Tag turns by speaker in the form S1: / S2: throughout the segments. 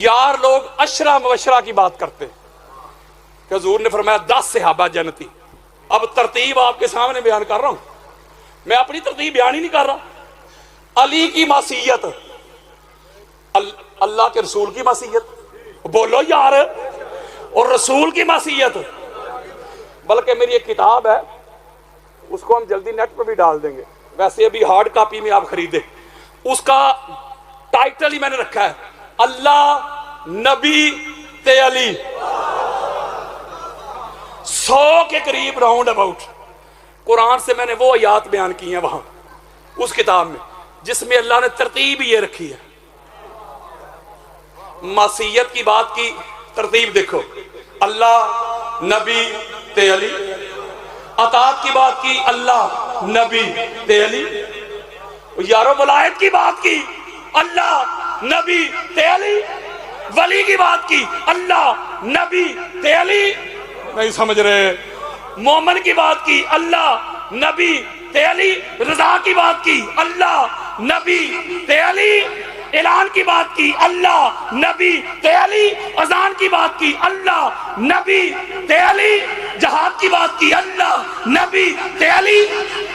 S1: یار لوگ عشرہ مبشرہ کی بات کرتے کہ حضور نے فرمایا 10 صحابہ جنتی. اب ترتیب آپ کے سامنے بیان کر رہا ہوں, میں اپنی ترتیب بیان ہی نہیں کر رہا. علی کی معصیت, اللہ کے رسول کی معصیت, بولو یار, اور رسول کی معصیت. بلکہ میری ایک کتاب ہے, اس کو ہم جلدی نیٹ پر بھی ڈال دیں گے, ویسے ابھی ہارڈ کاپی میں آپ خریدیں. اس کا ٹائٹل ہی میں نے رکھا ہے اللہ نبی تے علی. 100 کے قریب راؤنڈ اباؤٹ قرآن سے میں نے وہ آیات بیان کی ہیں وہاں اس کتاب میں, جس میں اللہ نے ترتیب یہ رکھی ہے. معصیت کی بات کی ترتیب دیکھو, اللہ نبی تے علی. اطاعت کی بات کی اللہ نبی تے علی. یارو ولایت کی بات کی اللہ نبی تے علی. ولی کی بات کی اللہ نبی تے علی. نہیں سمجھ رہے. مومن کی بات کی اللہ نبی تے علی. رضا کی بات کی اللہ نبی تے علی. اعلان کی بات کی اللہ نبی تے علی. اذان کی بات کی اللہ نبی تے علی. جہاد کی بات کی اللہ نبی تے علی.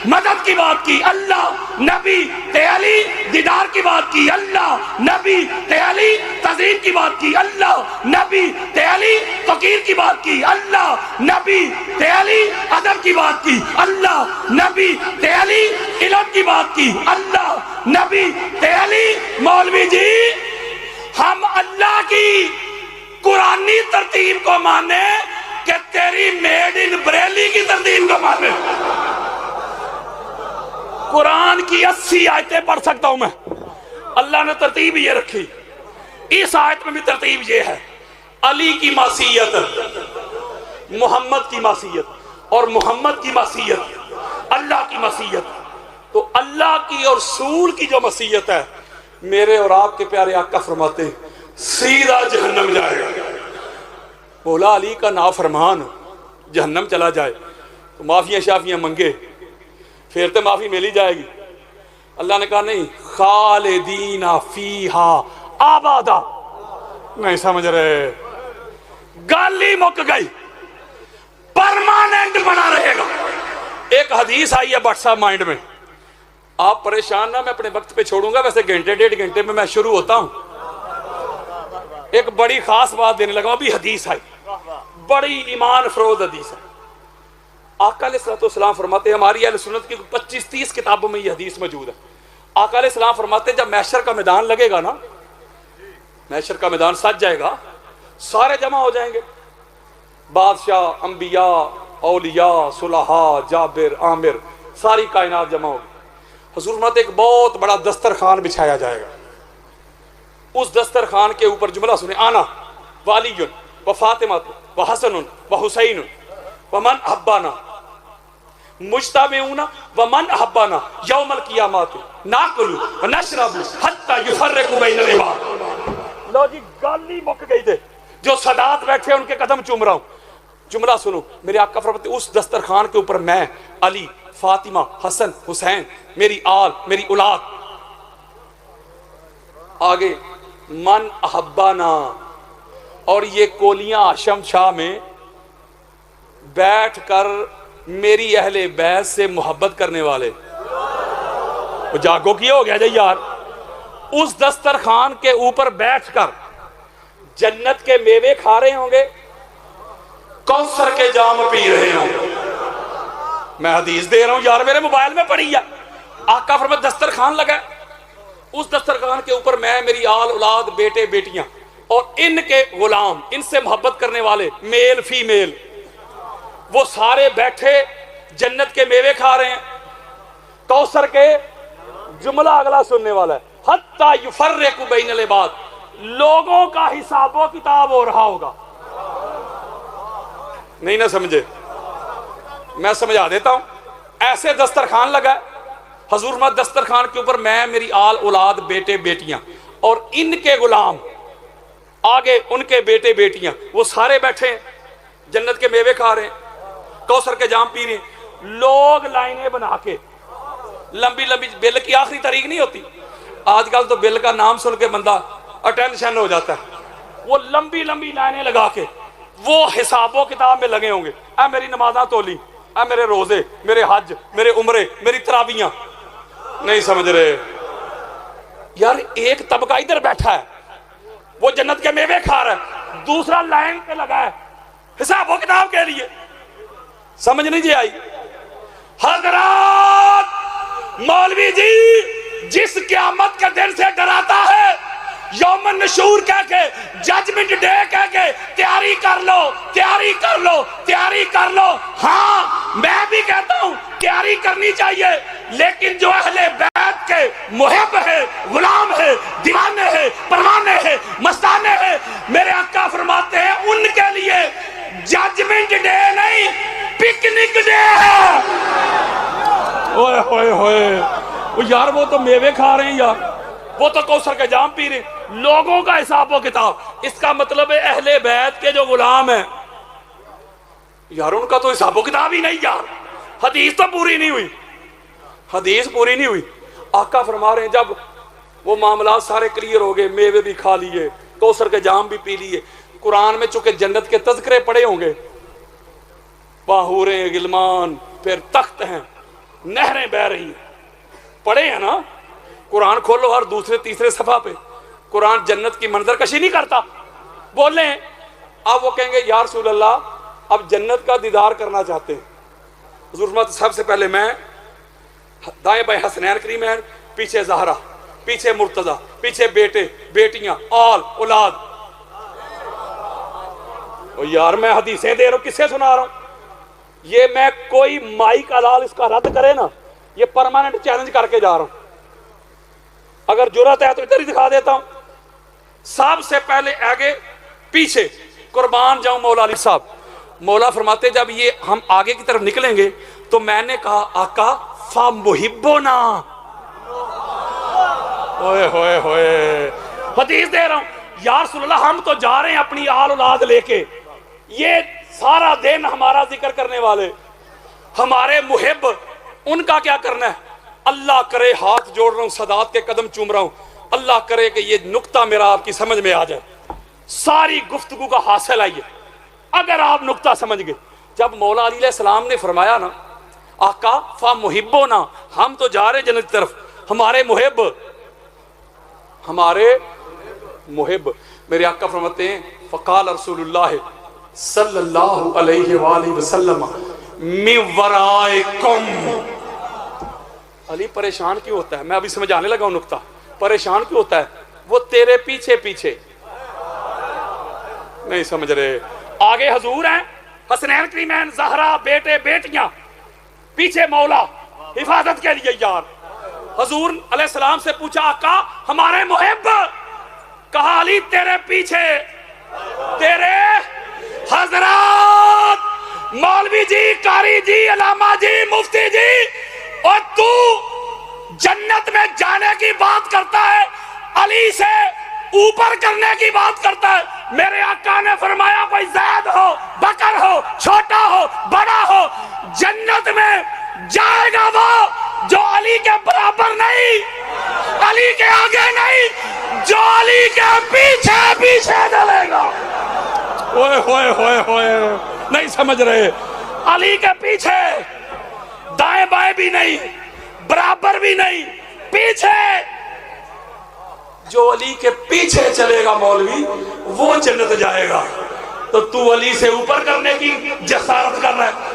S1: مدد کی بات کی اللہ نبی تے علی. دیدار کی بات کی اللہ نبی تے علی. تذہیب کی بات کی اللہ نبی تے علی. فقیر کی بات کی اللہ نبی تے علی. ادب کی بات کی اللہ نبی تے علی. علم کی بات کی اللہ نبی تے علی. مولوی جی, ہم اللہ کی قرآنی ترتیب کو مانے کہ تیری میڈ ان بریلی کی ترتیب کو مانے؟ قرآن کی 80 آیتیں پڑھ سکتا ہوں میں, اللہ نے ترتیب یہ رکھی. اس آیت میں بھی ترتیب یہ ہے, علی کی معصیت, محمد کی معصیت, اور محمد کی معصیت, اللہ کی معصیت. تو اللہ کی اور رسول کی جو معصیت ہے, میرے اور آپ کے پیارے آقا فرماتے ہیں سیدھا جہنم جائے گا. مولا علی کا نافرمان جہنم چلا جائے تو معافیاں شافیاں منگے, پھر تو معافی مل ہی جائے گی. اللہ نے کہا نہیں, خالدین فیہا آبادا. نہیں سمجھ رہے, گالی مک گئی, پرماننٹ بنا رہے گا. ایک حدیث آئی ہے بٹ صاحب مائنڈ میں, آپ پریشان نہ, میں اپنے وقت پہ چھوڑوں گا, ویسے گھنٹے 1.5 گھنٹے میں شروع ہوتا ہوں. ایک بڑی خاص بات دینے لگا, ابھی حدیث آئی, بڑی ایمان افروز حدیث ہے. آقا علیہ السلام فرماتے ہیں, ہماری اہل سنت کی 25-30 کتابوں میں یہ حدیث موجود ہے. آقا علیہ السلام فرماتے ہیں جب محشر کا میدان لگے گا نا, محشر کا میدان سج جائے گا, سارے جمع ہو جائیں گے, بادشاہ, انبیاء, اولیاء, صلحاء, جابر, عامر, ساری کائنات جمع ہوگی. حضور فرماتے ایک بہت بڑا دسترخوان بچھایا جائے گا. اس دسترخوان کے اوپر جملہ سنیں, آنا وعلی و فاطمہ و حسن و حسین ومن احبانا مجتمعون ومن احبانا یوم القیامات ناکل و نشرب حتی یفرق بین العباد. لو جی گالی مک گئی تھے, جو سادات بیٹھے ان کے قدم چوم رہا ہوں. جملہ سنو, میرے آقا فرماتے اس دسترخوان کے اوپر میں, علی, فاطمہ, حسن, حسین, میری آل, میری اولاد. آگے من احبانا, اور یہ کولیاں آشم شاہ میں بیٹھ کر میری اہل بیت سے محبت کرنے والے. جاگو کیا ہو گیا جی یار. اس دسترخوان کے اوپر بیٹھ کر جنت کے میوے کھا رہے ہوں گے, کوثر کے جام پی رہے ہوں گے. میں حدیث دے رہا ہوں یار, میرے موبائل میں پڑھی ہے. آقا فرماتے دسترخوان لگا, اس دسترخوان کے اوپر میں, میری آل, اولاد, بیٹے, بیٹیاں اور ان کے غلام, ان سے محبت کرنے والے, میل فیمیل, وہ سارے بیٹھے جنت کے میوے کھا رہے ہیں. کوثر کے, جملہ اگلا سننے والا ہے, حتی یفرق بین العباد, لوگوں کا حساب و کتاب ہو رہا ہوگا. نہیں نہ سمجھے, میں سمجھا دیتا ہوں. ایسے دسترخوان لگا ہے, حضور فرماتے دسترخوان کے اوپر میں, میری آل, اولاد, بیٹے, بیٹیاں اور ان کے غلام, آگے ان کے بیٹے, بیٹیاں, وہ سارے بیٹھے ہیں جنت کے میوے کھا رہے ہیں, کوثر کے جام پی رہے ہیں. لوگ لائنیں بنا کے, لمبی لمبی, بل کی آخری تاریخ نہیں ہوتی, آج کل تو بل کا نام سن کے بندہ اٹینشن ہو جاتا ہے. وہ لمبی لمبی لائنیں لگا کے وہ حساب و کتاب میں لگے ہوں گے، اے میری نمازاں تولی، اے میرے روزے، میرے حج، میرے عمرے، میری تراویحاں. نہیں سمجھ رہے یار. ایک طبقہ ادھر بیٹھا ہے وہ جنت کے میوے کھا رہا ہے، دوسرا لائن پہ لگا ہے حساب و کتاب کے لیے. سمجھ نہیں جی آئی؟ حضرات مولوی جی جس قیامت کے دن سے ڈراتا ہے، یوم النشور کہہ کے، ججمنٹ ڈے کہہ کے، تیاری کر لو، تیاری کر لو، تیاری کر لو. ہاں میں بھی کہتا ہوں تیاری کرنی چاہیے، لیکن جو اہل بیت کے محب ہے، غلام ہے، دیوانے ہے، پروانے ہے، مستانے ہے، میرے آقا فرماتے ہیں ان کے لیے ججمنٹ ڈے نہیں پکنک ڈے ہے. اوئے ہوئے ہوئے یار وہ تو میوے کھا رہے ہیں یار، وہ تو کوثر کے جام پی رہے ہیں. لوگوں کا حساب و کتاب، اس کا مطلب ہے اہل بیت کے جو غلام ہیں یار ان کا تو حساب و کتاب ہی نہیں یار. حدیث تو پوری نہیں ہوئی، حدیث پوری نہیں ہوئی. آقا فرما رہے ہیں جب وہ معاملات سارے کلیئر ہو گئے، میوے بھی کھا لیے، کوثر کے جام بھی پی لیے، قرآن میں چونکہ جنت کے تذکرے پڑے ہوں گے، باہوریں غلمان، پھر تخت ہیں، نہریں بہ رہی ہیں، پڑھے ہیں نا. قرآن کھولو ہر دوسرے تیسرے صفحہ پہ قرآن جنت کی منظر کشی نہیں کرتا. بولیں اب وہ کہیں گے یا رسول اللہ اب جنت کا دیدار کرنا چاہتے ہیں. حضور فرماتے سب سے پہلے میں، دائیں بائیں حسنین کریمین، پیچھے زہرا، پیچھے مرتضی، پیچھے بیٹے بیٹیاں، آل اولاد. یار میں حدیثیں دے رہا ہوں، کس سے سنا رہا ہوں؟ یہ میں کوئی مائک علال اس کا رد کرے نا، یہ پرماننٹ چیلنج کر کے جا رہا ہوں. اگر جرات ہے تو ادھر ہی دکھا دیتا ہوں. سب سے پہلے آگے پیچھے قربان جاؤں مولا علی صاحب. مولا فرماتے جب یہ ہم آگے کی طرف نکلیں گے تو میں نے کہا آقا فَمُحِبُّنَا. ہوئے ہوئے ہوئے حدیث دے رہا ہوں یا رسول اللہ ہم تو جا رہے ہیں اپنی آل اولاد لے کے، یہ سارا دن ہمارا ذکر کرنے والے ہمارے محب، ان کا کیا کرنا ہے؟ اللہ کرے ہاتھ جوڑ رہا ہوں، سادات کے قدم چوم رہا ہوں، اللہ کرے کہ یہ نقطہ میرا آپ کی سمجھ میں آ جائے. ساری گفتگو کا حاصل آئیے اگر آپ نقطہ سمجھ گئے. جب مولا علی علیہ السلام نے فرمایا نا آقا فَمُحِبُّنَا، ہم تو جا رہے جنت کی طرف، ہمارے محب، ہمارے محب. میرے آقا فرماتے ہیں فقال رسول اللہ صلی اللہ علیہ وآلہ وسلم من ورائکم. علی پریشان کیوں ہوتا ہے؟ میں ابھی سمجھانے لگا ہوں نقطہ. پریشان کیوں ہوتا ہے؟ وہ تیرے پیچھے پیچھے نہیں سمجھ رہے. آگے حضور ہیں، حسنین کریمین، زہرا، بیٹے بیٹیاں، پیچھے مولا حفاظت کے لیے یار. حضور علیہ السلام سے پوچھا آقا ہمارے محب، کہا علی تیرے پیچھے تیرے. حضرات مولوی جی، قاری جی، علامہ جی، مفتی جی، اور تو جنت میں جانے کی بات کرتا ہے، علی سے اوپر کرنے کی بات کرتا ہے. میرے آقا نے فرمایا کوئی زید ہو، بکر ہو، چھوٹا ہو، بڑا ہو، جنت میں جائے گا وہ جو علی کے برابر نہیں، علی کے آگے نہیں، جو علی کے پیچھے پیچھے چلے گا. ہوئے ہوئے ہوئے ہوئے نہیں سمجھ رہے. علی کے پیچھے، دائیں بائیں بھی نہیں، برابر بھی نہیں، پیچھے. جو علی کے پیچھے چلے گا مولوی وہ جنت جائے گا. تو علی سے اوپر کرنے کی جسارت کر رہا ہے.